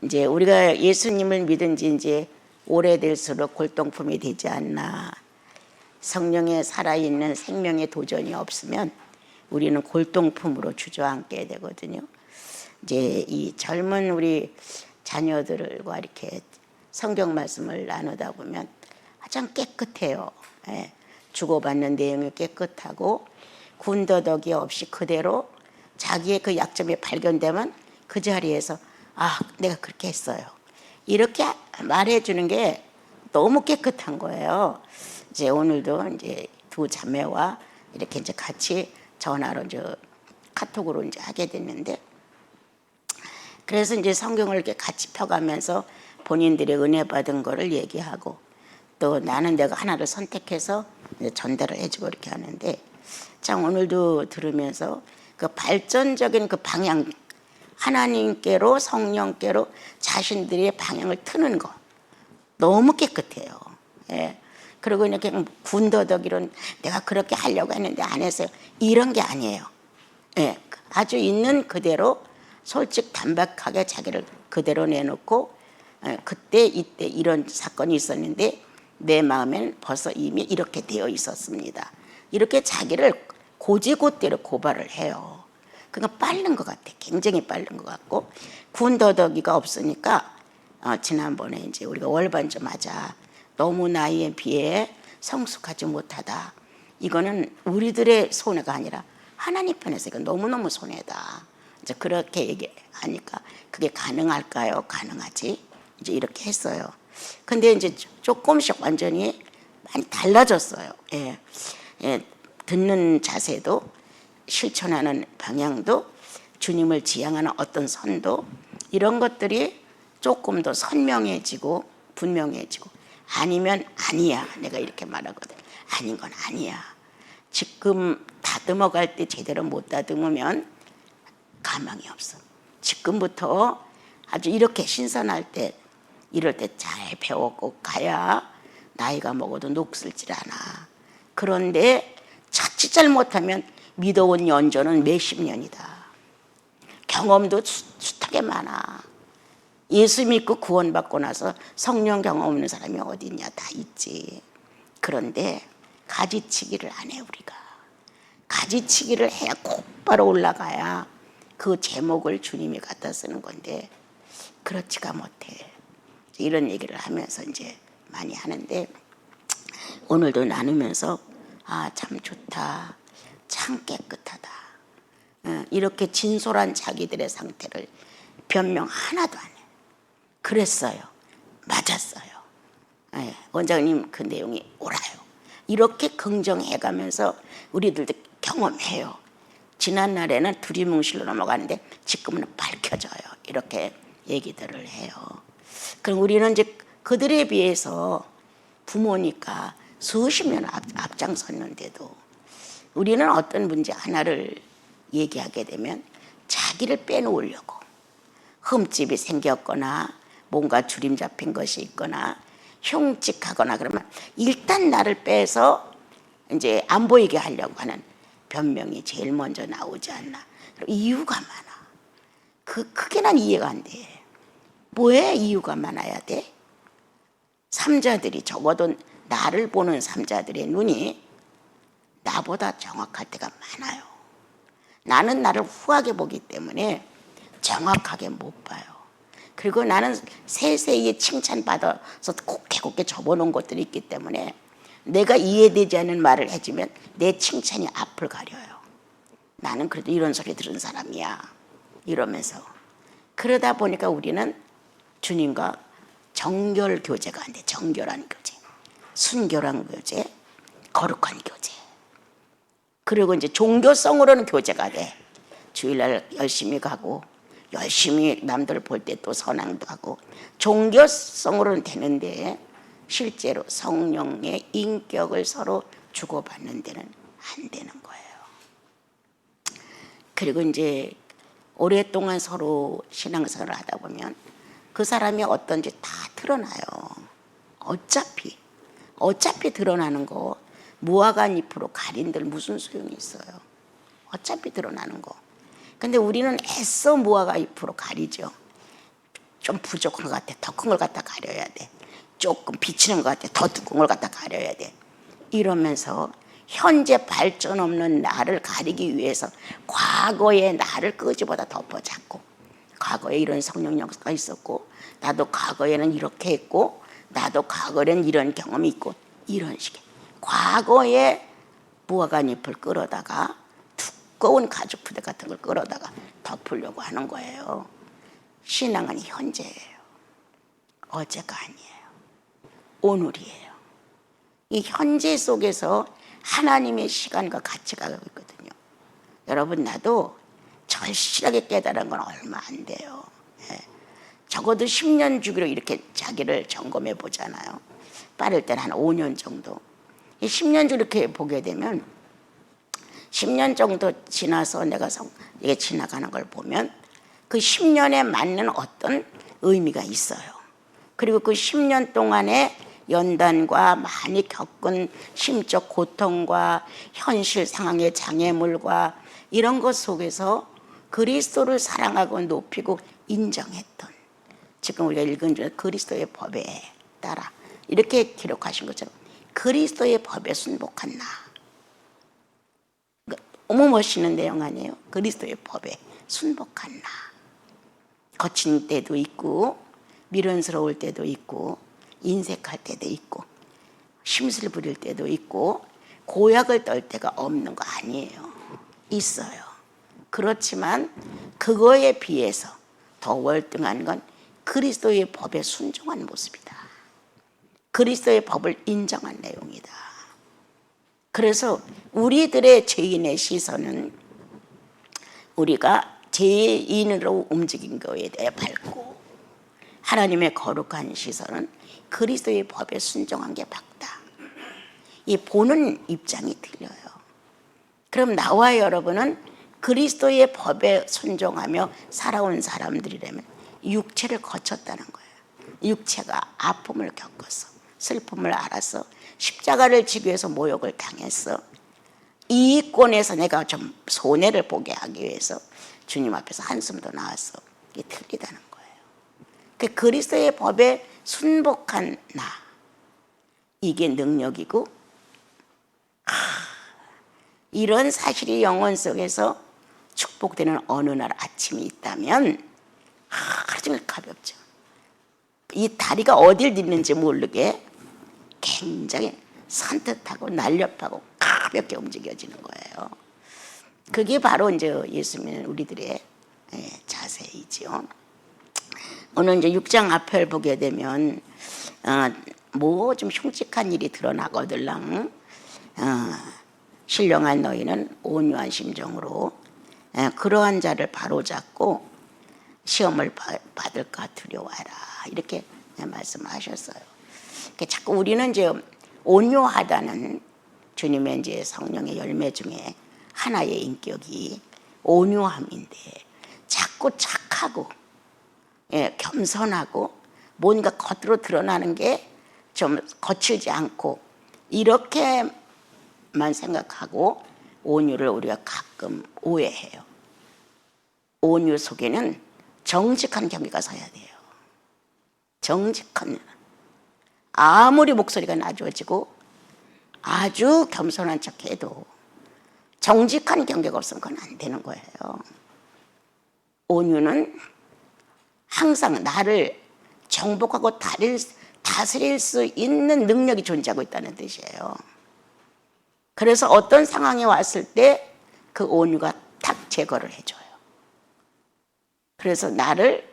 이제 우리가 예수님을 믿은 지 이제 오래될수록 골동품이 되지 않나. 성령의 살아있는 생명의 도전이 없으면 우리는 골동품으로 주저앉게 되거든요. 이제 이 젊은 우리 자녀들과 이렇게 성경 말씀을 나누다 보면 가장 깨끗해요. 예. 주고받는 내용이 깨끗하고 군더더기 없이 그대로 자기의 그 약점이 발견되면 그 자리에서 아, 내가 그렇게 했어요. 이렇게 말해주는 게 너무 깨끗한 거예요. 이제 오늘도 이제 두 자매와 이렇게 이제 같이 전화로 카톡으로 이제 하게 됐는데, 그래서 이제 성경을 이렇게 같이 펴가면서 본인들의 은혜 받은 거를 얘기하고 또 나는 내가 하나를 선택해서 전달을 해주고 이렇게 하는데, 참 오늘도 들으면서 그 발전적인 그 방향, 하나님께로 성령께로 자신들의 방향을 트는 거 너무 깨끗해요. 예. 그리고 이렇게 군더더기로 내가 그렇게 하려고 했는데 안 했어요, 이런 게 아니에요. 예. 아주 있는 그대로 솔직 담백하게 자기를 그대로 내놓고 그때 이때 이런 사건이 있었는데 내 마음에는 벌써 이미 이렇게 되어 있었습니다. 이렇게 자기를 고지고대로 고발을 해요. 그러니까 빠른 것 같아. 굉장히 빠른 것 같고 군더더기가 없으니까 지난번에 이제 우리가 월반 좀 하자. 너무 나이에 비해 성숙하지 못하다. 이거는 우리들의 손해가 아니라 하나님 편에서 이건 너무너무 손해다. 이제 그렇게 얘기하니까 그게 가능할까요? 가능하지. 이제 이렇게 했어요. 근데 이제 조금씩 완전히 많이 달라졌어요. 예. 예. 듣는 자세도 실천하는 방향도 주님을 지향하는 어떤 선도 이런 것들이 조금 더 선명해지고 분명해지고 아니면 아니야. 내가 이렇게 말하거든. 아닌 건 아니야. 지금 다듬어 갈 때 제대로 못 다듬으면 가망이 없어. 지금부터 아주 이렇게 신선할 때 이럴 때 잘 배웠고 가야 나이가 먹어도 녹슬질 않아. 그런데 자칫 잘못하면 믿어온 연조는 몇십 년이다. 경험도 숱하게 많아. 예수 믿고 구원받고 나서 성령 경험 없는 사람이 어디 있냐. 다 있지. 그런데 가지치기를 안 해. 우리가 가지치기를 해야 곧바로 올라가야 그 제목을 주님이 갖다 쓰는 건데 그렇지가 못해. 이런 얘기를 하면서 이제 많이 하는데 오늘도 나누면서 아, 참 좋다. 참 깨끗하다. 이렇게 진솔한 자기들의 상태를 변명 하나도 안 해. 그랬어요. 맞았어요. 원장님 그 내용이 옳아요. 이렇게 긍정해가면서 우리들도 경험해요. 지난날에는 두리뭉실로 넘어가는데 지금은 밝혀져요. 이렇게 얘기들을 해요. 그럼 우리는 이제 그들에 비해서 부모니까 수십 년 앞장섰는데도 우리는 어떤 문제 하나를 얘기하게 되면 자기를 빼놓으려고 흠집이 생겼거나 뭔가 주림 잡힌 것이 있거나 흉측하거나 그러면 일단 나를 빼서 이제 안 보이게 하려고 하는 변명이 제일 먼저 나오지 않나. 이유가 많아. 그게 난 이해가 안 돼. 뭐에 이유가 많아야 돼? 삼자들이 적어도 나를 보는 삼자들의 눈이 나보다 정확할 때가 많아요. 나는 나를 후하게 보기 때문에 정확하게 못 봐요. 그리고 나는 세세히 칭찬받아서 곱게 접어놓은 것들이 있기 때문에 내가 이해되지 않는 말을 해주면 내 칭찬이 앞을 가려요. 나는 그래도 이런 소리 들은 사람이야. 이러면서. 그러다 보니까 우리는 주님과 정결 교제가 안 돼. 정결한 교제. 순결한 교제. 거룩한 교제. 그리고 이제 종교성으로는 교제가 돼. 주일날 열심히 가고 열심히 남들 볼 때 또 선앙도 하고 종교성으로는 되는데 실제로 성령의 인격을 서로 주고받는 데는 안 되는 거예요. 그리고 이제 오랫동안 서로 신앙생활을 하다 보면 그 사람이 어떤지 다 드러나요. 어차피 드러나는 거 무화과 잎으로 가린들 무슨 소용이 있어요. 어차피 드러나는 거. 근데 우리는 애써 무화과 잎으로 가리죠. 좀 부족한 것 같아. 더 큰 걸 갖다 가려야 돼. 조금 비치는 것 같아. 더 두꺼운 걸 갖다 가려야 돼. 이러면서 현재 발전 없는 나를 가리기 위해서 과거의 나를 끄지보다 덮어잡고, 과거에 이런 성령 역사가 있었고, 나도 과거에는 이렇게 했고, 나도 과거에는 이런 경험이 있고, 이런 식의 과거의 무화과잎을 끌어다가 두꺼운 가죽 부대 같은 걸 끌어다가 덮으려고 하는 거예요. 신앙은 현재예요. 어제가 아니에요. 오늘이에요. 이 현재 속에서 하나님의 시간과 같이 가고 있거든요. 여러분, 나도 절실하게 깨달은 건 얼마 안 돼요. 예. 적어도 10년 주기로 이렇게 자기를 점검해 보잖아요. 빠를 때는 한 5년 정도. 이 10년 주 이렇게 보게 되면 10년 정도 지나서 내가 이게 지나가는 걸 보면 그 10년에 맞는 어떤 의미가 있어요. 그리고 그 10년 동안에 연단과 많이 겪은 심적 고통과 현실 상황의 장애물과 이런 것 속에서 그리스도를 사랑하고 높이고 인정했던, 지금 우리가 읽은 중에 그리스도의 법에 따라 이렇게 기록하신 것처럼 그리스도의 법에 순복한 나. 너무 멋있는 내용 아니에요? 그리스도의 법에 순복한 나. 거친 때도 있고 미련스러울 때도 있고 인색할 때도 있고 심술 부릴 때도 있고 고약을 떨 때가 없는 거 아니에요. 있어요. 그렇지만 그거에 비해서 더 월등한 건 그리스도의 법에 순종한 모습이다. 그리스도의 법을 인정한 내용이다. 그래서 우리들의 죄인의 시선은 우리가 죄인으로 움직인 거에 대해 밝고, 하나님의 거룩한 시선은 그리스도의 법에 순종한 게 밝다. 이 보는 입장이 틀려요. 그럼 나와 여러분은 그리스도의 법에 순종하며 살아온 사람들이라면 육체를 거쳤다는 거예요. 육체가 아픔을 겪었어. 슬픔을 알았어. 십자가를 지기 위해서 모욕을 당했어. 이권에서 내가 좀 손해를 보게 하기 위해서 주님 앞에서 한숨도 나왔어. 이게 틀리다는 거예요. 그 그리스도의 법에 순복한 나, 이게 능력이고, 이런 사실이 영혼 속에서 축복되는 어느 날 아침이 있다면 하루 종일 가볍죠. 이 다리가 어딜 딛는지 모르게 굉장히 산뜻하고 날렵하고 가볍게 움직여지는 거예요. 그게 바로 이제 예수 믿는 우리들의 자세이지요. 오늘 이제 6장 앞을 보게 되면 뭐 좀 흉측한 일이 드러나거들랑 신령한 너희는 온유한 심정으로 그러한 자를 바로잡고 시험을 받을까 두려워하라, 이렇게 말씀하셨어요. 자꾸 우리는 이제 온유하다는 주님의 이제 성령의 열매 중에 하나의 인격이 온유함인데, 자꾸 착하고 겸손하고 뭔가 겉으로 드러나는 게 좀 거칠지 않고 이렇게만 생각하고 온유를 우리가 가끔 오해해요. 온유 속에는 정직한 경계가 서야 돼요. 정직한, 아무리 목소리가 낮아지고 아주 겸손한 척해도 정직한 경계가 없으면 그건 안 되는 거예요. 온유는 항상 나를 정복하고 다스릴 수 있는 능력이 존재하고 있다는 뜻이에요. 그래서 어떤 상황이 왔을 때 그 온유가 탁 제거를 해줘요. 그래서 나를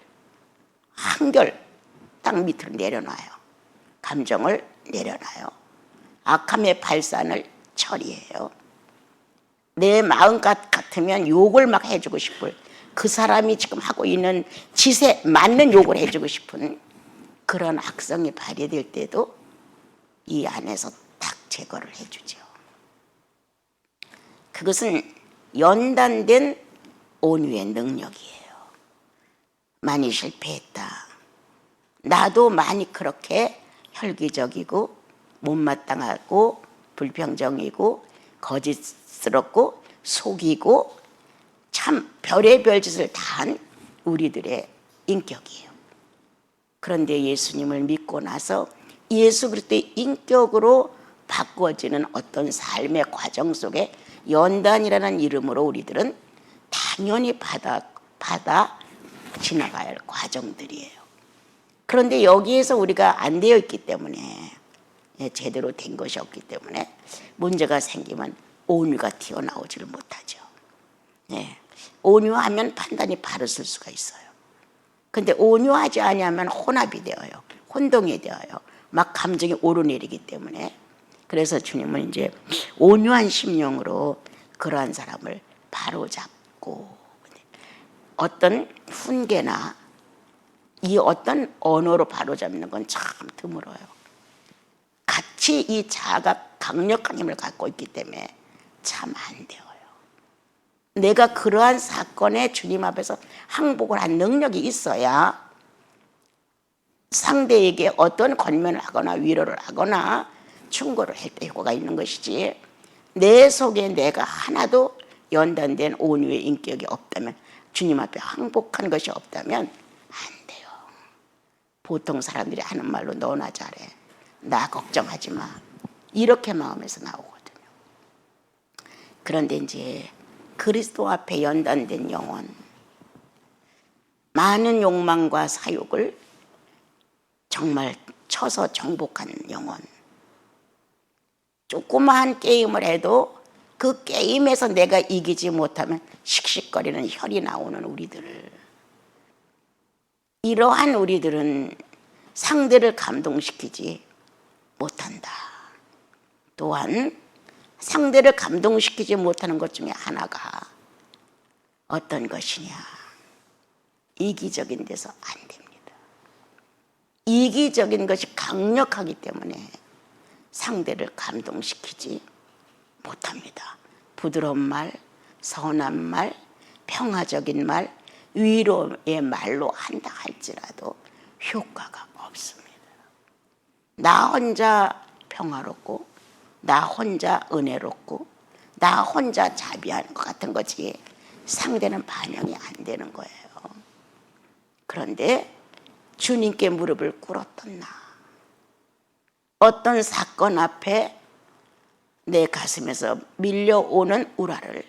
한결 땅 밑으로 내려놔요. 감정을 내려놔요. 악함의 발산을 처리해요. 내 마음 같으면 욕을 막 해주고 싶을, 그 사람이 지금 하고 있는 짓에 맞는 욕을 해주고 싶은 그런 악성이 발휘될 때도 이 안에서 딱 제거를 해주죠. 그것은 연단된 온유의 능력이에요. 많이 실패했다. 나도 많이 그렇게 혈기적이고 못마땅하고 불평정이고 거짓스럽고 속이고 참 별의별 짓을 다한 우리들의 인격이에요. 그런데 예수님을 믿고 나서 예수 그리스도의 인격으로 바꾸어지는 어떤 삶의 과정 속에 연단이라는 이름으로 우리들은 당연히 받아 지나가야 할 과정들이에요. 그런데 여기에서 우리가 안 되어 있기 때문에, 제대로 된 것이 없기 때문에 문제가 생기면 온유가 튀어나오지를 못하죠. 온유하면 판단이 바로 쓸 수가 있어요. 근데 온유하지 아니하면 혼합이 되어요. 혼동이 되어요. 막 감정이 오르내리기 때문에. 그래서 주님은 이제 온유한 심령으로 그러한 사람을 바로잡고, 어떤 훈계나 이 어떤 언어로 바로잡는 건 참 드물어요. 같이 이 자아가 강력한 힘을 갖고 있기 때문에 참 안 되어요. 내가 그러한 사건에 주님 앞에서 항복을 한 능력이 있어야 상대에게 어떤 권면을 하거나 위로를 하거나 충고를 할 때 효과가 있는 것이지, 내 속에 내가 하나도 연단된 온유의 인격이 없다면, 주님 앞에 항복한 것이 없다면 안 돼요. 보통 사람들이 하는 말로 너나 잘해, 나 걱정하지 마, 이렇게 마음에서 나오거든요. 그런데 이제 그리스도 앞에 연단된 영혼, 많은 욕망과 사욕을 정말 쳐서 정복한 영혼, 조그마한 게임을 해도 그 게임에서 내가 이기지 못하면 씩씩거리는 혈이 나오는 우리들, 이러한 우리들은 상대를 감동시키지 못한다. 또한 상대를 감동시키지 못하는 것 중에 하나가 어떤 것이냐, 이기적인 데서 안 됩니다. 이기적인 것이 강력하기 때문에 상대를 감동시키지 못합니다. 부드러운 말, 선한 말, 평화적인 말, 위로의 말로 한다 할지라도 효과가 없습니다. 나 혼자 평화롭고, 나 혼자 은혜롭고, 나 혼자 자비하는 것 같은 거지 상대는 반영이 안 되는 거예요. 그런데 주님께 무릎을 꿇었던 나, 어떤 사건 앞에 내 가슴에서 밀려오는 우라를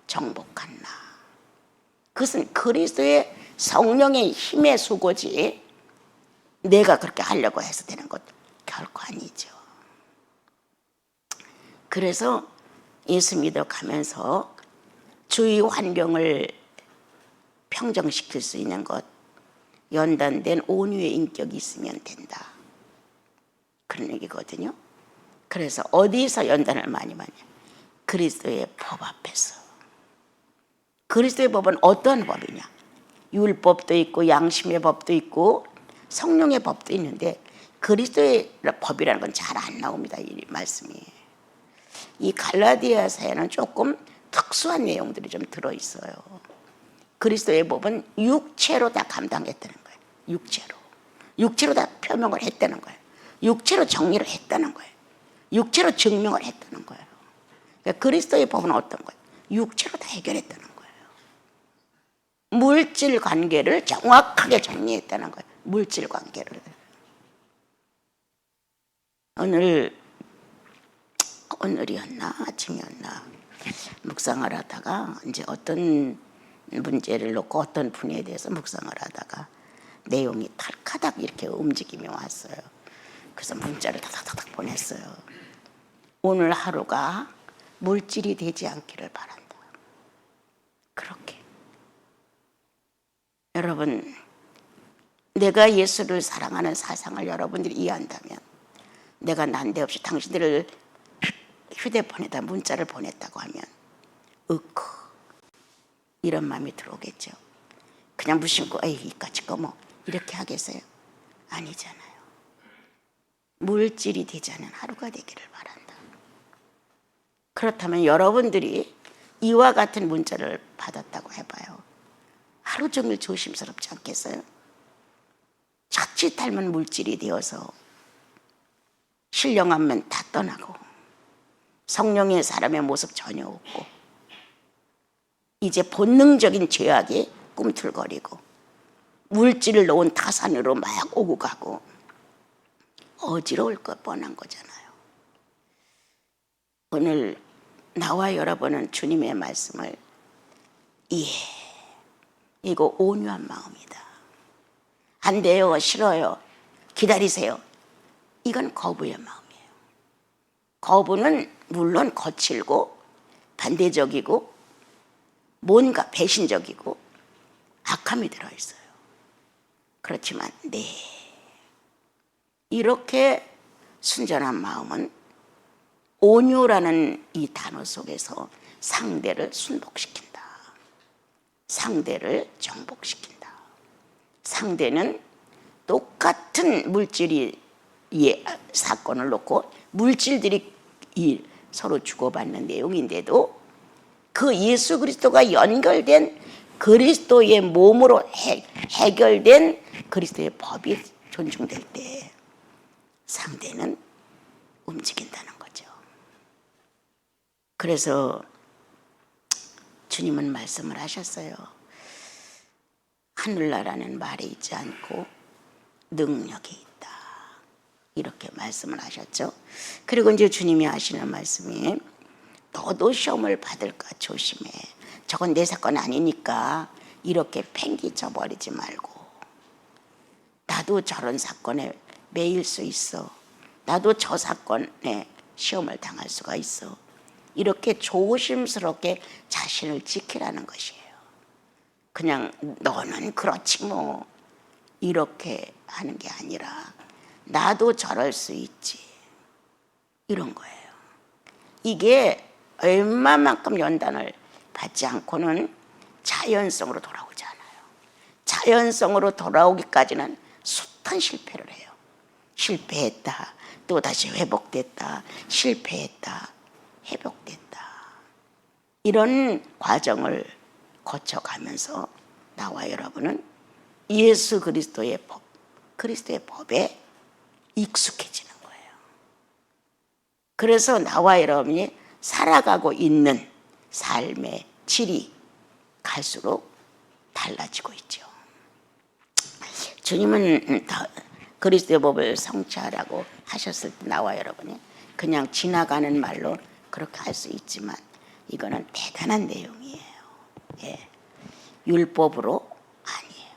정복한 나, 그것은 그리스도의 성령의 힘의 수고지 내가 그렇게 하려고 해서 되는 것 결코 아니죠. 그래서 예수 믿어가면서 주위 환경을 평정시킬 수 있는 것, 연단된 온유의 인격이 있으면 된다, 그런 얘기거든요. 그래서 어디서 연단을 많이 받냐? 그리스도의 법 앞에서. 그리스도의 법은 어떤 법이냐? 율법도 있고 양심의 법도 있고 성령의 법도 있는데 그리스도의 법이라는 건 잘 안 나옵니다, 이 말씀이. 이 갈라디아서에는 조금 특수한 내용들이 좀 들어있어요. 그리스도의 법은 육체로 다 감당했다는 거예요. 육체로 다 표명을 했다는 거예요. 육체로 정리를 했다는 거예요. 육체로 증명을 했다는 거예요. 그러니까 그리스도의 법은 어떤 거예요? 육체로 다 해결했다는 거예요. 물질 관계를 정확하게 정리했다는 거예요. 물질 관계를. 오늘이었나 아침이었나 묵상을 하다가 이제 어떤 문제를 놓고 어떤 분야에 대해서 묵상을 하다가 내용이 탈카닥 이렇게 움직임이 왔어요. 그래서 문자를 다닥다닥 보냈어요. 오늘 하루가 물질이 되지 않기를 바란다. 그렇게. 여러분, 내가 예수를 사랑하는 사상을 여러분들이 이해한다면, 내가 난데없이 당신들을 휴대폰에다 문자를 보냈다고 하면 이런 마음이 들어오겠죠. 그냥 무심코 에이 이까짓 거 뭐 이렇게 하겠어요? 아니잖아요. 물질이 되지 않은 하루가 되기를 바란다. 그렇다면 여러분들이 이와 같은 문자를 받았다고 해봐요. 하루 종일 조심스럽지 않겠어요? 자칫하면 물질이 되어서 신령하면 다 떠나고 성령의 사람의 모습 전혀 없고 이제 본능적인 죄악이 꿈틀거리고 물질을 놓은 타산으로 막 오고 가고 어지러울 것 뻔한 거잖아요. 오늘 나와 여러분은 주님의 말씀을 이거 온유한 마음이다. 안 돼요, 싫어요, 기다리세요. 이건 거부의 마음이에요. 거부는 물론 거칠고 반대적이고 뭔가 배신적이고 악함이 들어있어요. 그렇지만 이렇게 순전한 마음은 온유라는 이 단어 속에서 상대를 순복시킨다. 상대를 정복시킨다. 상대는 똑같은 물질이 사건을 놓고 물질들이 서로 주고받는 내용인데도 그 예수 그리스도가 연결된 그리스도의 몸으로 해결된 그리스도의 법이 존중될 때 상대는 움직인다는 거죠. 그래서 주님은 말씀을 하셨어요. 하늘나라는 말에 있지 않고 능력이 있다. 이렇게 말씀을 하셨죠. 그리고 이제 주님이 하시는 말씀이 너도 시험을 받을까 조심해. 저건 내 사건 아니니까 이렇게 팽개쳐 버리지 말고, 나도 저런 사건에 매일 수 있어. 나도 저 사건에 시험을 당할 수가 있어. 이렇게 조심스럽게 자신을 지키라는 것이에요. 그냥 너는 그렇지 뭐 이렇게 하는 게 아니라 나도 저럴 수 있지, 이런 거예요. 이게 얼마만큼 연단을 받지 않고는 자연성으로 돌아오지 않아요. 자연성으로 돌아오기까지는 숱한 실패를 해요. 실패했다, 또다시 회복됐다, 실패했다, 회복됐다. 이런 과정을 거쳐가면서 나와 여러분은 예수 그리스도의 법, 그리스도의 법에 익숙해지는 거예요. 그래서 나와 여러분이 살아가고 있는 삶의 질이 갈수록 달라지고 있죠. 주님은 그리스도의 법을 성취하라고 하셨을 때 나와 여러분이 그냥 지나가는 말로 그렇게 할 수 있지만 이거는 대단한 내용이에요. 예. 율법으로 아니에요.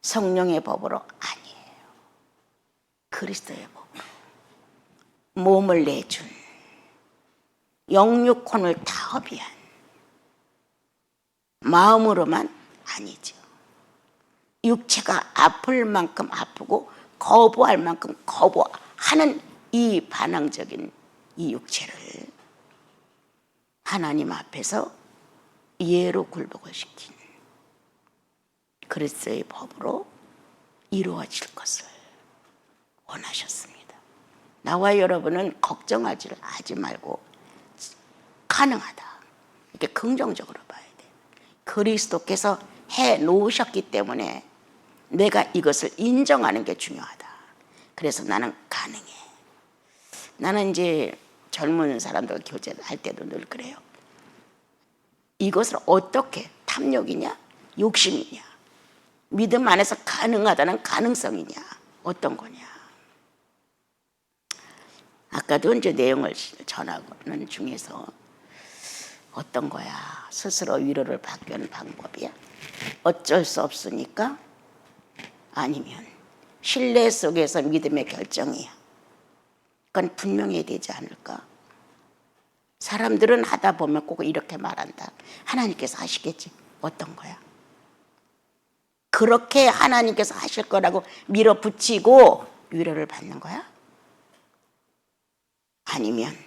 성령의 법으로 아니에요. 그리스도의 법으로 몸을 내준, 영육혼을 다 허비한 마음으로만 아니죠. 육체가 아플 만큼 아프고 거부할 만큼 거부하는 이 반항적인 이 육체를 하나님 앞에서 예로 굴복을 시킨 그리스도의 법으로 이루어질 것을 원하셨습니다. 나와 여러분은 걱정하지 말고 가능하다, 이렇게 긍정적으로 봐야 돼. 그리스도께서 해 놓으셨기 때문에 내가 이것을 인정하는 게 중요하다. 그래서 나는 가능해. 나는 이제 젊은 사람들 교제를 할 때도 늘 그래요. 이것을 어떻게, 탐욕이냐, 욕심이냐, 믿음 안에서 가능하다는 가능성이냐, 어떤 거냐. 아까도 이제 내용을 전하는 중에서 어떤 거야, 스스로 위로를 받기 위한 방법이야, 어쩔 수 없으니까, 아니면 신뢰 속에서 믿음의 결정이야. 그건 분명해야 되지 않을까? 사람들은 하다 보면 꼭 이렇게 말한다. 하나님께서 하시겠지. 어떤 거야? 그렇게 하나님께서 하실 거라고 밀어붙이고 위로를 받는 거야? 아니면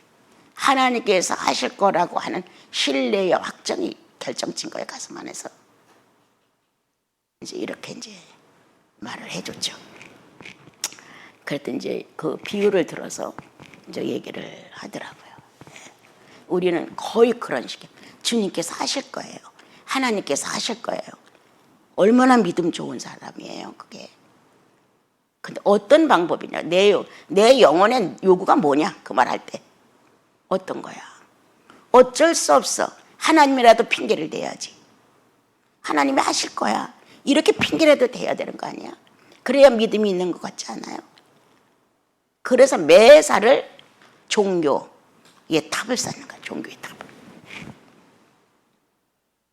하나님께서 하실 거라고 하는 신뢰의 확정이 결정진 거야, 가슴 안에서. 이제 이렇게 이제 말을 해줬죠. 그랬더니 이제 그 비유를 들어서 이제 얘기를 하더라고요. 우리는 거의 그런 식이에요. 주님께서 하실 거예요. 하나님께서 하실 거예요. 얼마나 믿음 좋은 사람이에요, 그게. 근데 어떤 방법이냐? 내 영혼의 요구가 뭐냐? 그 말할 때. 어떤 거야? 어쩔 수 없어. 하나님이라도 핑계를 대야지. 하나님이 하실 거야. 이렇게 핑계라도 대야 되는 거 아니야? 그래야 믿음이 있는 것 같지 않아요? 그래서 매사를 종교의 탑을 쌓는 거야. 종교의 탑을.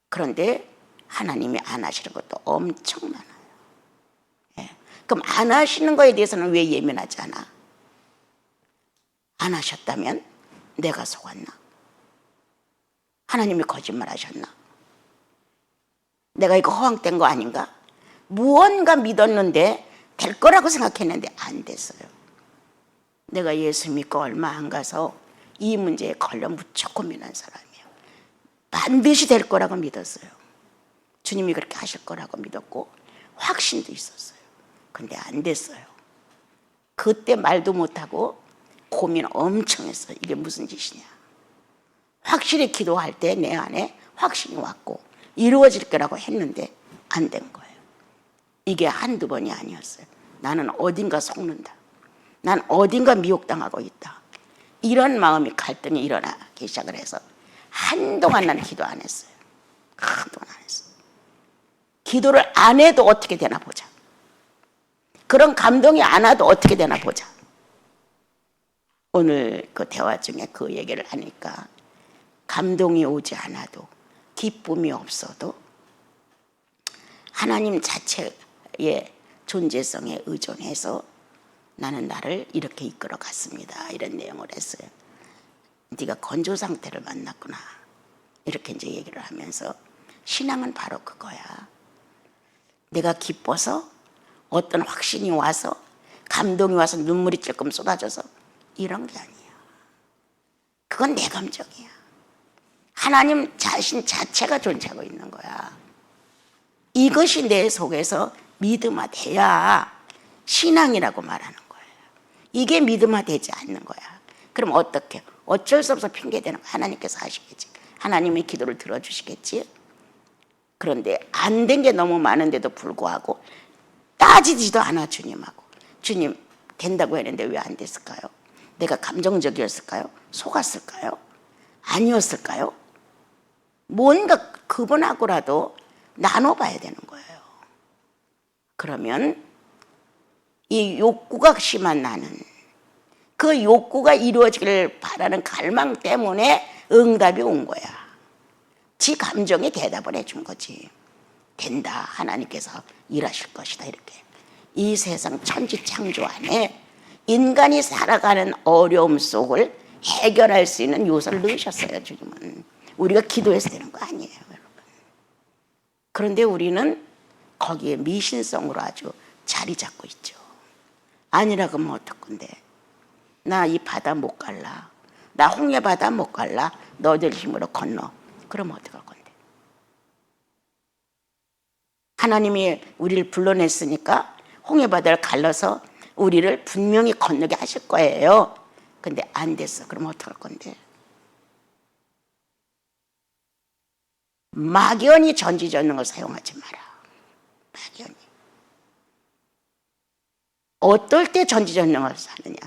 그런데 하나님이 안 하시는 것도 엄청 많아요. 예. 그럼 안 하시는 거에 대해서는 왜 예민하지 않아? 안 하셨다면 내가 속았나? 하나님이 거짓말 하셨나? 내가 이거 허황된 거 아닌가? 무언가 믿었는데 될 거라고 생각했는데 안 됐어요. 내가 예수 믿고 얼마 안 가서 이 문제에 걸려 무척 고민한 사람이에요. 반드시 될 거라고 믿었어요. 주님이 그렇게 하실 거라고 믿었고 확신도 있었어요. 근데 안 됐어요. 그때 말도 못하고 고민 엄청 했어요. 이게 무슨 짓이냐. 확실히 기도할 때 내 안에 확신이 왔고 이루어질 거라고 했는데 안 된 거예요. 이게 한두 번이 아니었어요. 나는 어딘가 속는다. 난 어딘가 미혹당하고 있다. 이런 마음이 갈등이 일어나기 시작을 해서 한동안 나는 기도 안 했어요. 한동안 안 했어요. 기도를 안 해도 어떻게 되나 보자. 그런 감동이 안 와도 어떻게 되나 보자. 오늘 그 대화 중에 그 얘기를 하니까 감동이 오지 않아도 기쁨이 없어도 하나님 자체의 존재성에 의존해서 나는 나를 이렇게 이끌어 갔습니다. 이런 내용을 했어요. 네가 건조 상태를 만났구나. 이렇게 이제 얘기를 하면서 신앙은 바로 그거야. 내가 기뻐서 어떤 확신이 와서 감동이 와서 눈물이 찔끔 쏟아져서 이런 게 아니야. 그건 내 감정이야. 하나님 자신 자체가 존재하고 있는 거야. 이것이 내 속에서 믿음화돼야 신앙이라고 말하는 거예요. 이게 믿음화되지 않는 거야. 그럼 어떻게? 어쩔 수 없어 핑계대는 거야. 하나님께서 하시겠지. 하나님의 기도를 들어주시겠지. 그런데 안 된 게 너무 많은데도 불구하고 따지지도 않아 주님하고. 주님 된다고 했는데 왜 안 됐을까요? 내가 감정적이었을까요? 속았을까요? 아니었을까요? 뭔가 그분하고라도 나눠봐야 되는 거예요. 그러면 이 욕구가 심한 나는 그 욕구가 이루어지기를 바라는 갈망 때문에 응답이 온 거야. 지 감정에 대답을 해준 거지. 된다. 하나님께서 일하실 것이다. 이렇게. 이 세상 천지 창조 안에 인간이 살아가는 어려움 속을 해결할 수 있는 요소를 넣으셨어요. 주님은. 우리가 기도해서 되는 거 아니에요. 여러분. 그런데 우리는 거기에 미신성으로 아주 자리 잡고 있죠. 아니라 그러면 어떨 건데. 나 이 바다 못 갈라. 나 홍해 바다 못 갈라. 너들 힘으로 건너. 그럼 어떡할 건데. 하나님이 우리를 불러냈으니까 홍해 바다를 갈라서 우리를 분명히 건너게 하실 거예요. 근데 안 됐어. 그럼 어떡할 건데. 막연히 전지전능을 사용하지 마라. 막연히. 어떨 때 전지전능을 사느냐.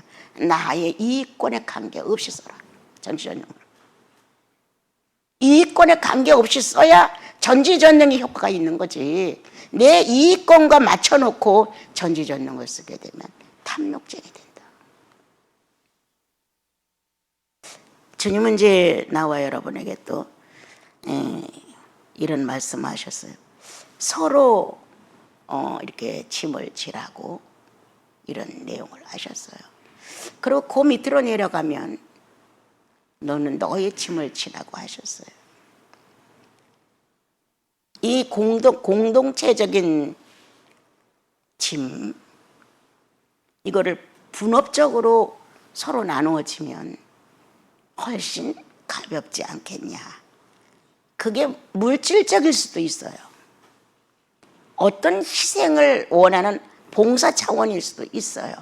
나의 이익권에 관계없이 써라. 전지전능을. 이익권에 관계없이 써야 전지전능의 효과가 있는 거지. 내 이익권과 맞춰놓고 전지전능을 쓰게 되면 탐욕쟁이 된다. 주님은 이제 나와 여러분에게 또 이런 말씀하셨어요. 서로 이렇게 짐을 지라고 이런 내용을 하셨어요. 그리고 그 밑으로 내려가면 너는 너의 짐을 지라고 하셨어요. 이 공동체적인 짐, 이거를 분업적으로 서로 나누어지면 훨씬 가볍지 않겠냐. 그게 물질적일 수도 있어요. 어떤 희생을 원하는 봉사 차원일 수도 있어요.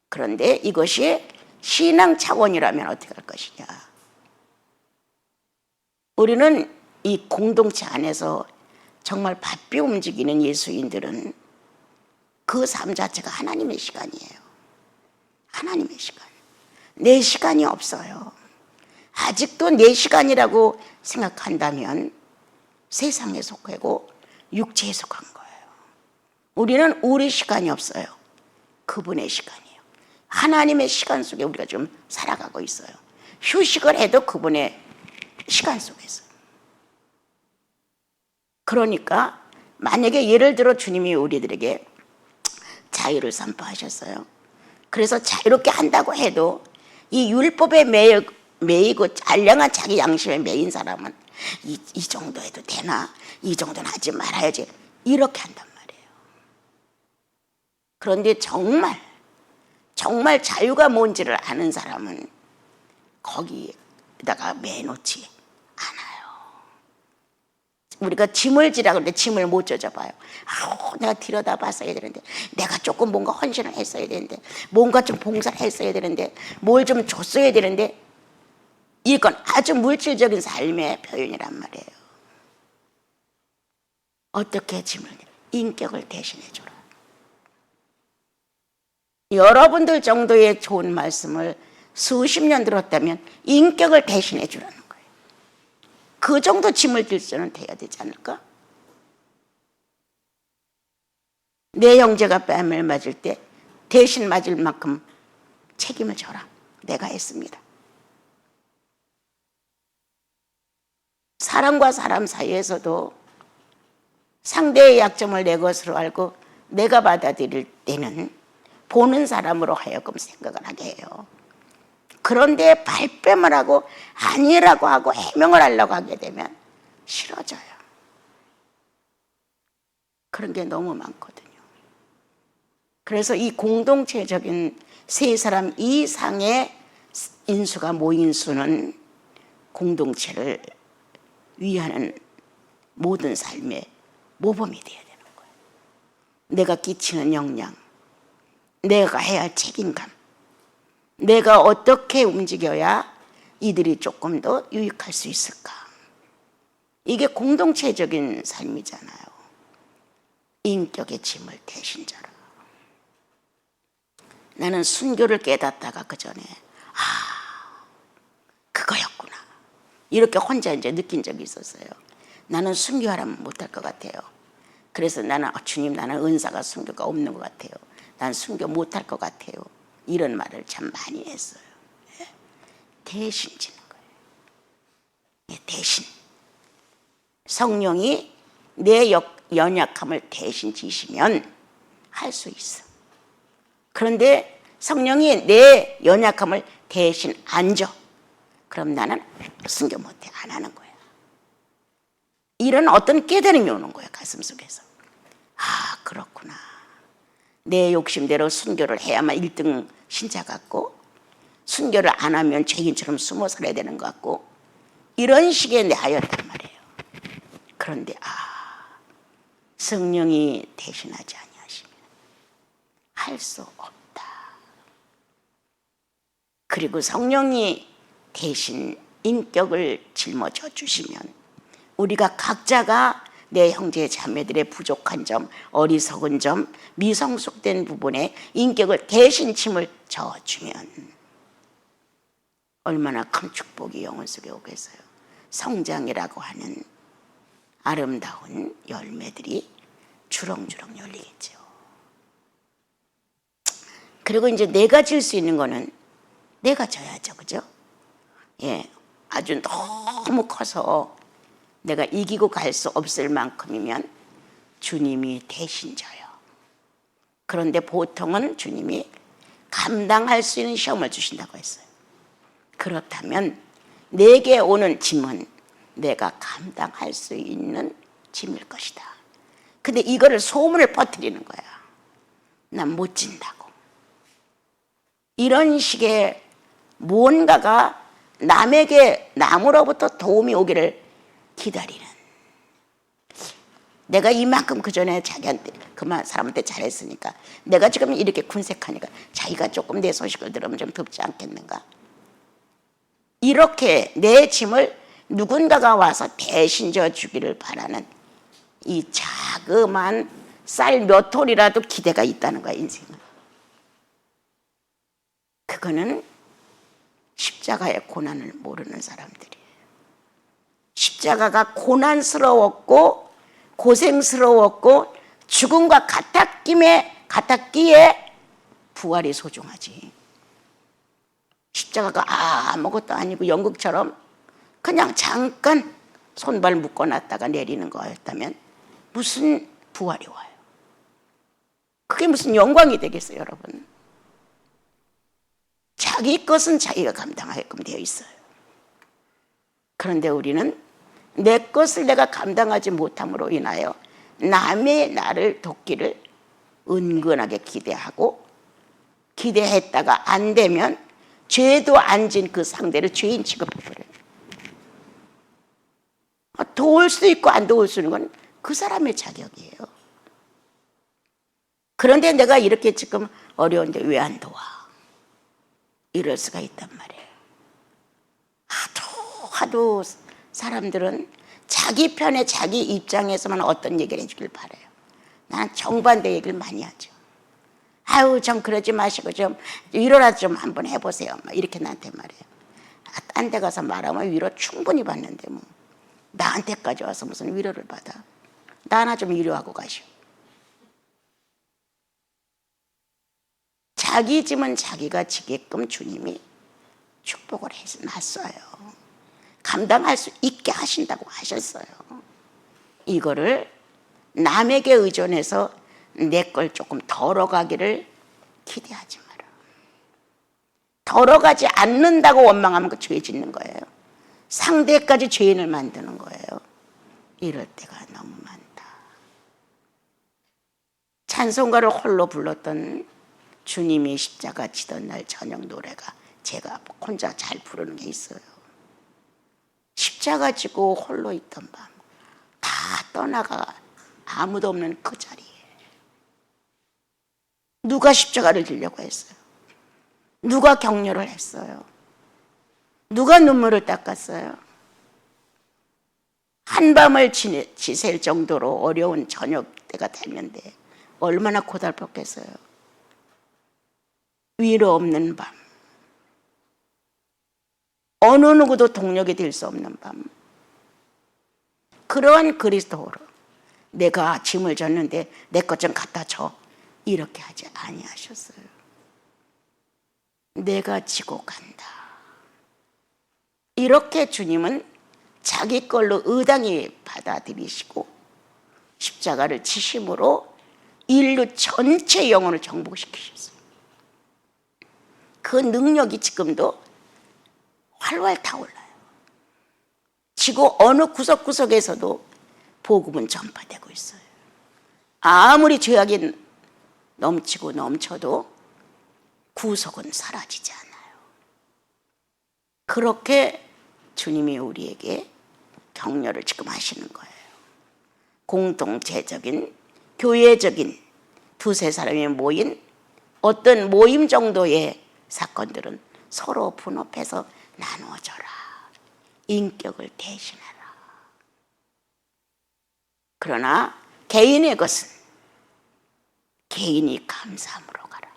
그런데 이것이 신앙 차원이라면 어떻게 할 것이냐. 우리는 이 공동체 안에서 정말 바삐 움직이는 예수인들은 그 삶 자체가 하나님의 시간이에요. 하나님의 시간. 내 시간이 없어요. 아직도 내 시간이라고 생각한다면 세상에 속하고 육체에서 간 거예요. 우리는 우리 시간이 없어요. 그분의 시간이에요. 하나님의 시간 속에 우리가 좀 살아가고 있어요. 휴식을 해도 그분의 시간 속에서. 그러니까 만약에 예를 들어 주님이 우리들에게 자유를 선포하셨어요. 그래서 자유롭게 한다고 해도 이 율법에 매이고 알량한 자기 양심에 매인 사람은 이 정도 해도 되나? 이 정도는 하지 말아야지. 이렇게 한단 말이에요. 그런데 정말 자유가 뭔지를 아는 사람은 거기다가 매놓지 않아요. 우리가 짐을 지라 그러는데 짐을 못 져줘봐요. 내가 들여다봤어야 되는데, 내가 조금 뭔가 헌신을 했어야 되는데, 뭔가 좀 봉사를 했어야 되는데, 뭘 좀 줬어야 되는데, 이건 아주 물질적인 삶의 표현이란 말이에요. 어떻게 짐을 인격을 대신해줘라. 여러분들 정도의 좋은 말씀을 수십 년 들었다면 인격을 대신해주라는 거예요. 그 정도 짐을 들 수는 돼야 되지 않을까? 내 형제가 뺨을 맞을 때 대신 맞을 만큼 책임을 져라. 내가 했습니다. 사람과 사람 사이에서도 상대의 약점을 내 것으로 알고 내가 받아들일 때는 보는 사람으로 하여금 생각을 하게 해요. 그런데 발뺌을 하고 아니라고 하고 해명을 하려고 하게 되면 싫어져요. 그런 게 너무 많거든요. 그래서 이 공동체적인 세 사람 이상의 인수가 모인 수는 공동체를 위하는 모든 삶의 모범이 되어야 되는 거예요. 내가 끼치는 영향, 내가 해야 할 책임감, 내가 어떻게 움직여야 이들이 조금 더 유익할 수 있을까? 이게 공동체적인 삶이잖아요. 인격의 짐을 대신 져라. 나는 순교를 깨닫다가 그 전에 그거였구나. 이렇게 혼자 이제 느낀 적이 있었어요. 나는 순교하라면 못할 것 같아요. 그래서 나는 주님, 나는 은사가 순교가 없는 것 같아요. 난 순교 못할 것 같아요. 이런 말을 참 많이 했어요. 대신 지는 거예요. 대신. 성령이 내 연약함을 대신 지시면 할 수 있어. 그런데 성령이 내 연약함을 대신 안 줘. 그럼 나는 순교 못해. 안 하는 거야. 이런 어떤 깨달음이 오는 거야. 가슴 속에서. 그렇구나. 내 욕심대로 순교를 해야만 1등 신자 같고, 순교를 안 하면 죄인처럼 숨어 살아야 되는 것 같고, 이런 식의 내하였단 말이에요. 그런데 성령이 대신하지 아니하시면 할 수 없다. 그리고 성령이 대신 인격을 짊어져 주시면 우리가 각자가 내 형제 자매들의 부족한 점, 어리석은 점, 미성숙된 부분에 인격을 대신 짐을 져주면 얼마나 큰 축복이 영혼 속에 오겠어요. 성장이라고 하는 아름다운 열매들이 주렁주렁 열리겠죠. 그리고 이제 내가 질 수 있는 거는 내가 져야죠. 그죠? 아주 너무 커서 내가 이기고 갈 수 없을 만큼이면 주님이 대신 져요. 그런데 보통은 주님이 감당할 수 있는 시험을 주신다고 했어요. 그렇다면 내게 오는 짐은 내가 감당할 수 있는 짐일 것이다. 근데 이거를 소문을 퍼뜨리는 거야. 난 못 진다고. 이런 식의 무언가가 남으로부터 도움이 오기를 기다리는. 내가 이만큼 그 전에 자기한테 그만 사람한테 잘했으니까 내가 지금 이렇게 군색하니까 자기가 조금 내 소식을 들으면 좀 덥지 않겠는가? 이렇게 내 짐을 누군가가 와서 대신 져 주기를 바라는 이 자그만 쌀 몇 톨이라도 기대가 있다는 거야, 인생은. 그거는 십자가의 고난을 모르는 사람들이에요. 십자가가 고난스러웠고 고생스러웠고 죽음과 같았기에 부활이 소중하지. 십자가가 아무것도 아니고 연극처럼 그냥 잠깐 손발 묶어놨다가 내리는 거였다면 무슨 부활이 와요? 그게 무슨 영광이 되겠어요, 여러분? 자기 것은 자기가 감당하게끔 되어 있어요. 그런데 우리는 내 것을 내가 감당하지 못함으로 인하여 남의 나를 돕기를 은근하게 기대했다가 안 되면 죄도 안 진 그 상대를 죄인 취급해버려요. 도울 수 있고 안 도울 수 있는 건 그 사람의 자격이에요. 그런데 내가 이렇게 지금 어려운데 왜 안 도와? 이럴 수가 있단 말이에요. 하도 사람들은 자기 편에 자기 입장에서만 어떤 얘기를 해주길 바라요. 나는 정반대 얘기를 많이 하죠. 아유, 좀 그러지 마시고 좀 위로라도 좀 한번 해보세요. 막 이렇게 나한테 말해요. 딴 데 가서 말하면 위로 충분히 받는데 뭐 나한테까지 와서 무슨 위로를 받아. 나 하나 좀 위로하고 가시오. 자기 짐은 자기가 지게끔 주님이 축복을 해놨어요. 감당할 수 있게 하신다고 하셨어요. 이거를 남에게 의존해서 내 걸 조금 덜어가기를 기대하지 마라. 덜어가지 않는다고 원망하면 그 죄 짓는 거예요. 상대까지 죄인을 만드는 거예요. 이럴 때가 너무 많다. 찬송가를 홀로 불렀던 주님이 십자가 지던 날 저녁 노래가 제가 혼자 잘 부르는 게 있어요. 십자가 지고 홀로 있던 밤 다 떠나가 아무도 없는 그 자리에 누가 십자가를 지려고 했어요? 누가 격려를 했어요? 누가 눈물을 닦았어요? 한밤을 지샐 정도로 어려운 저녁 때가 됐는데 얼마나 고달팠겠어요? 위로 없는 밤, 어느 누구도 동력이 될 수 없는 밤, 그러한 그리스도로 내가 짐을 졌는데 내 것 좀 갖다 줘, 이렇게 하지 아니하셨어요. 내가 지고 간다. 이렇게 주님은 자기 걸로 의당히 받아들이시고 십자가를 지심으로 인류 전체 영혼을 정복시키셨어요. 그 능력이 지금도 활활 타올라요. 지구 어느 구석구석에서도 복음은 전파되고 있어요. 아무리 죄악이 넘치고 넘쳐도 구속은 사라지지 않아요. 그렇게 주님이 우리에게 격려를 지금 하시는 거예요. 공동체적인, 교회적인 두세 사람이 모인 어떤 모임 정도의 사건들은 서로 분업해서 나누어져라. 인격을 대신하라. 그러나 개인의 것은 개인이 감사함으로 가라.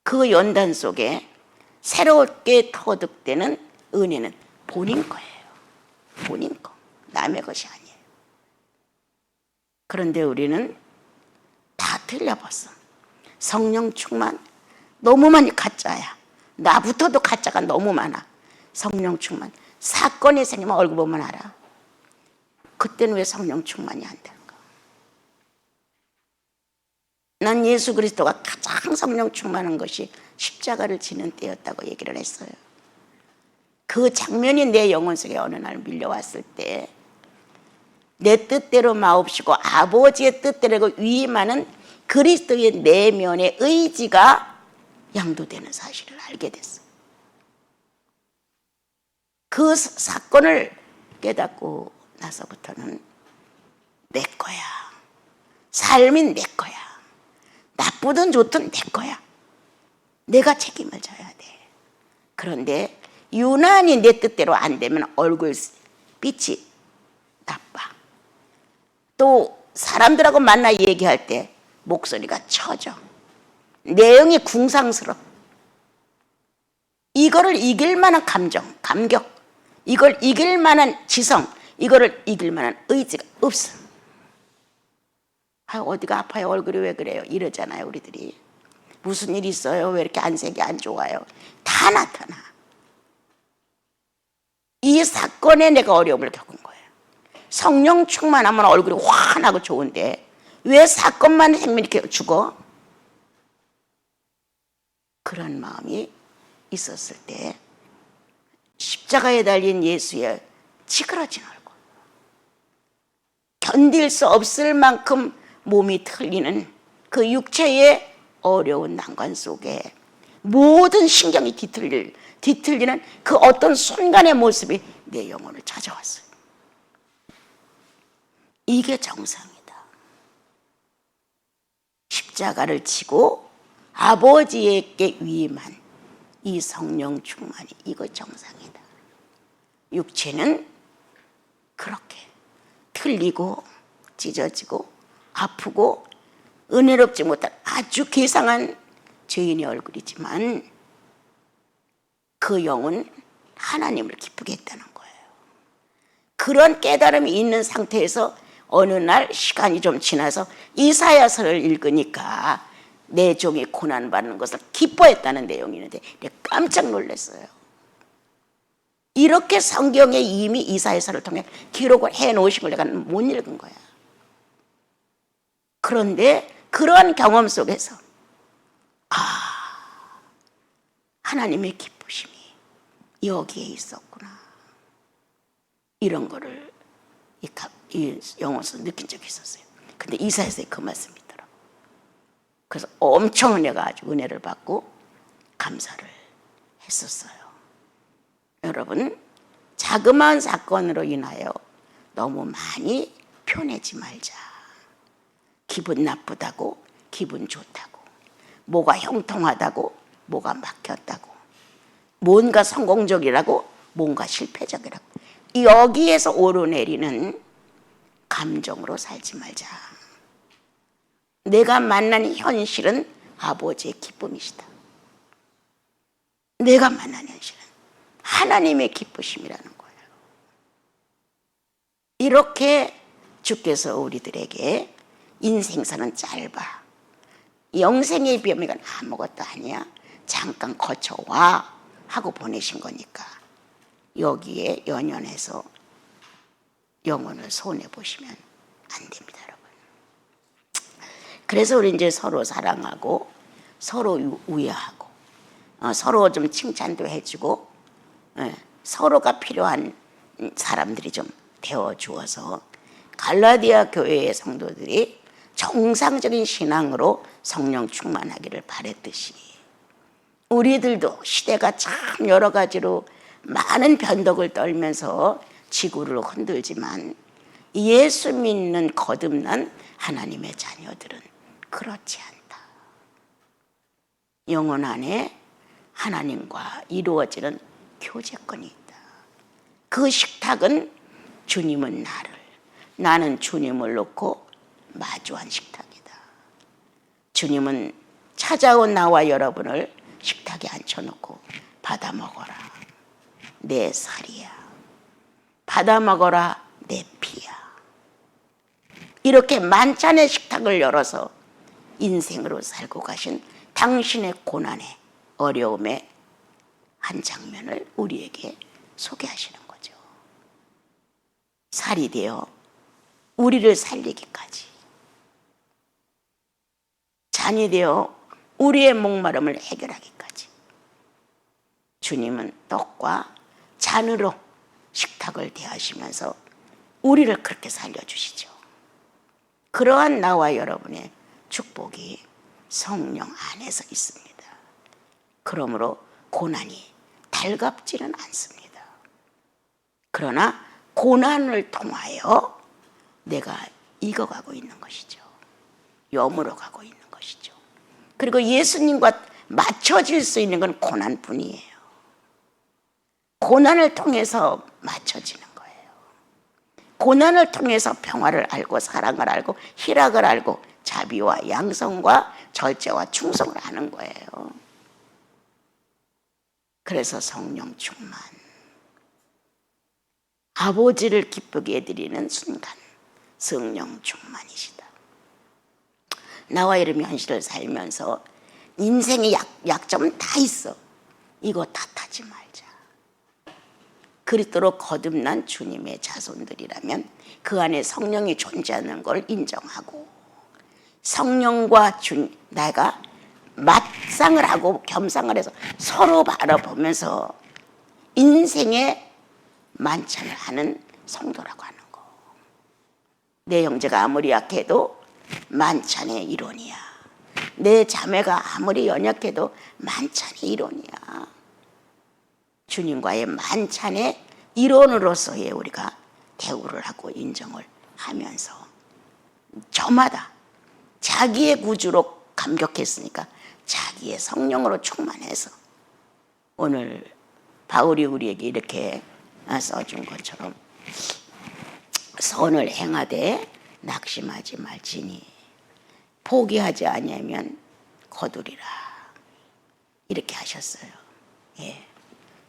그 연단 속에 새롭게 터득되는 은혜는 본인 거예요. 본인 거. 남의 것이 아니에요. 그런데 우리는 다 틀려봤어. 성령 충만 너무 많이 가짜야. 나부터도 가짜가 너무 많아. 성령 충만. 사건이 생기면 얼굴 보면 알아. 그때는 왜 성령 충만이 안 되는가? 난 예수 그리스도가 가장 성령 충만한 것이 십자가를 지는 때였다고 얘기를 했어요. 그 장면이 내 영혼 속에 어느 날 밀려왔을 때 내 뜻대로 마옵시고 아버지의 뜻대로 위임하는 그리스도의 내면의 의지가 양도되는 사실을 알게 됐어. 그 사건을 깨닫고 나서부터는 내 거야. 삶이 내 거야. 나쁘든 좋든 내 거야. 내가 책임을 져야 돼. 그런데 유난히 내 뜻대로 안 되면 얼굴 빛이 나빠. 또 사람들하고 만나 얘기할 때 목소리가 처져. 내용이 궁상스러워. 이거를 이길 만한 감정, 감격, 이걸 이길 만한 지성, 이거를 이길 만한 의지가 없어. 아, 어디가 아파요? 얼굴이 왜 그래요? 이러잖아요, 우리들이. 무슨 일 있어요? 왜 이렇게 안색이 안 좋아요? 다 나타나. 이 사건에 내가 어려움을 겪은 거예요. 성령 충만하면 얼굴이 환하고 좋은데 왜 사건만 생기면 이렇게 죽어? 그런 마음이 있었을 때 십자가에 달린 예수의 찌그러진 얼굴, 견딜 수 없을 만큼 몸이 틀리는 그 육체의 어려운 난관 속에 모든 신경이 뒤틀리는 그 어떤 순간의 모습이 내 영혼을 찾아왔어요. 이게 정상이다. 십자가를 지고 아버지에게 위임한 이 성령 충만이, 이거 정상이다. 육체는 그렇게 틀리고 찢어지고 아프고 은혜롭지 못한 아주 괴상한 죄인의 얼굴이지만 그 영은 하나님을 기쁘게 했다는 거예요. 그런 깨달음이 있는 상태에서 어느 날 시간이 좀 지나서 이사야서를 읽으니까 내 종이 고난받는 것을 기뻐했다는 내용이 있는데 내가 깜짝 놀랐어요. 이렇게 성경에 이미 이사야서를 통해 기록을 해놓으신 걸 내가 못 읽은 거야. 그런데 그런 경험 속에서 하나님의 기쁘심이 여기에 있었구나, 이런 거를 이 영어에서 느낀 적이 있었어요. 근데 이사야서에 그 말씀이 있더라고. 그래서 엄청 내가 아주 은혜를 받고 감사를 했었어요. 여러분, 자그마한 사건으로 인하여 너무 많이 표내지 말자. 기분 나쁘다고, 기분 좋다고, 뭐가 형통하다고, 뭐가 막혔다고, 뭔가 성공적이라고, 뭔가 실패적이라고, 여기에서 오르내리는 감정으로 살지 말자. 내가 만난 현실은 아버지의 기쁨이시다. 내가 만난 현실은 하나님의 기쁘심이라는 거예요. 이렇게 주께서 우리들에게 인생사는 짧아, 영생의 비밀은 아무것도 아니야, 잠깐 거쳐와 하고 보내신 거니까 여기에 연연해서 영혼을 손해보시면 안 됩니다, 여러분. 그래서 우리 이제 서로 사랑하고 서로 우애하고 서로 좀 칭찬도 해주고 서로가 필요한 사람들이 좀 되어주어서 갈라디아 교회의 성도들이 정상적인 신앙으로 성령 충만하기를 바랬듯이 우리들도 시대가 참 여러 가지로 많은 변덕을 떨면서 지구를 흔들지만 예수 믿는 거듭난 하나님의 자녀들은 그렇지 않다. 영혼 안에 하나님과 이루어지는 교제권이 있다. 그 식탁은 주님은 나를, 나는 주님을 놓고 마주한 식탁이다. 주님은 찾아온 나와 여러분을 식탁에 앉혀놓고 받아 먹어라, 내 살이야. 받아 먹어라, 내 피야. 이렇게 만찬의 식탁을 열어서 인생으로 살고 가신 당신의 고난의 어려움의 한 장면을 우리에게 소개하시는 거죠. 살이 되어 우리를 살리기까지, 잔이 되어 우리의 목마름을 해결하기까지 주님은 떡과 잔으로 식탁을 대하시면서 우리를 그렇게 살려주시죠. 그러한 나와 여러분의 축복이 성령 안에서 있습니다. 그러므로 고난이 달갑지는 않습니다. 그러나 고난을 통하여 내가 익어가고 있는 것이죠. 염으로 가고 있는 것이죠. 그리고 예수님과 맞춰질 수 있는 건 고난뿐이에요. 고난을 통해서 맞춰지는 거예요. 고난을 통해서 평화를 알고 사랑을 알고 희락을 알고 자비와 양성과 절제와 충성을 하는 거예요. 그래서 성령 충만, 아버지를 기쁘게 해드리는 순간 성령 충만이시다. 나와 이런 현실을 살면서 인생의 약점은 다 있어. 이거 탓하지 말자. 그리스도로 거듭난 주님의 자손들이라면 그 안에 성령이 존재하는 걸 인정하고 성령과 내가 맞상을 하고 겸상을 해서 서로 바라보면서 인생의 만찬을 하는 성도라고 하는 거. 내 형제가 아무리 약해도 만찬의 일원이야. 내 자매가 아무리 연약해도 만찬의 일원이야. 주님과의 만찬의 일원으로서의 우리가 대우를 하고 인정을 하면서 저마다 자기의 구주로 감격했으니까 자기의 성령으로 충만해서 오늘 바울이 우리에게 이렇게 써준 것처럼 선을 행하되 낙심하지 말지니 포기하지 아니하면 거두리라. 이렇게 하셨어요. 예.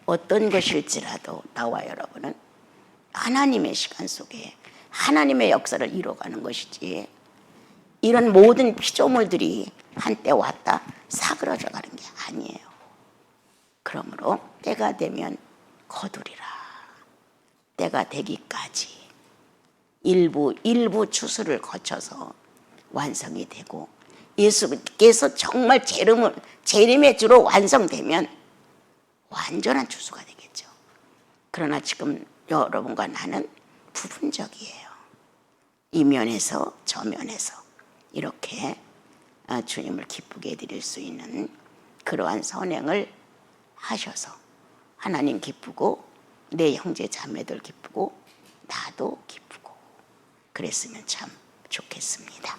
어떤 것일지라도 나와 여러분은 하나님의 시간 속에 하나님의 역사를 이뤄가는 것이지 이런 모든 피조물들이 한때 왔다 사그러져 가는 게 아니에요. 그러므로 때가 되면 거두리라. 때가 되기까지 일부 추수를 거쳐서 완성이 되고 예수께서 정말 재림의 주로 완성되면 완전한 추수가 되겠죠. 그러나 지금 여러분과 나는 부분적이에요. 이 면에서 저 면에서 이렇게 주님을 기쁘게 해드릴 수 있는 그러한 선행을 하셔서 하나님 기쁘고 내 형제 자매들 기쁘고 나도 기쁘고 그랬으면 참 좋겠습니다.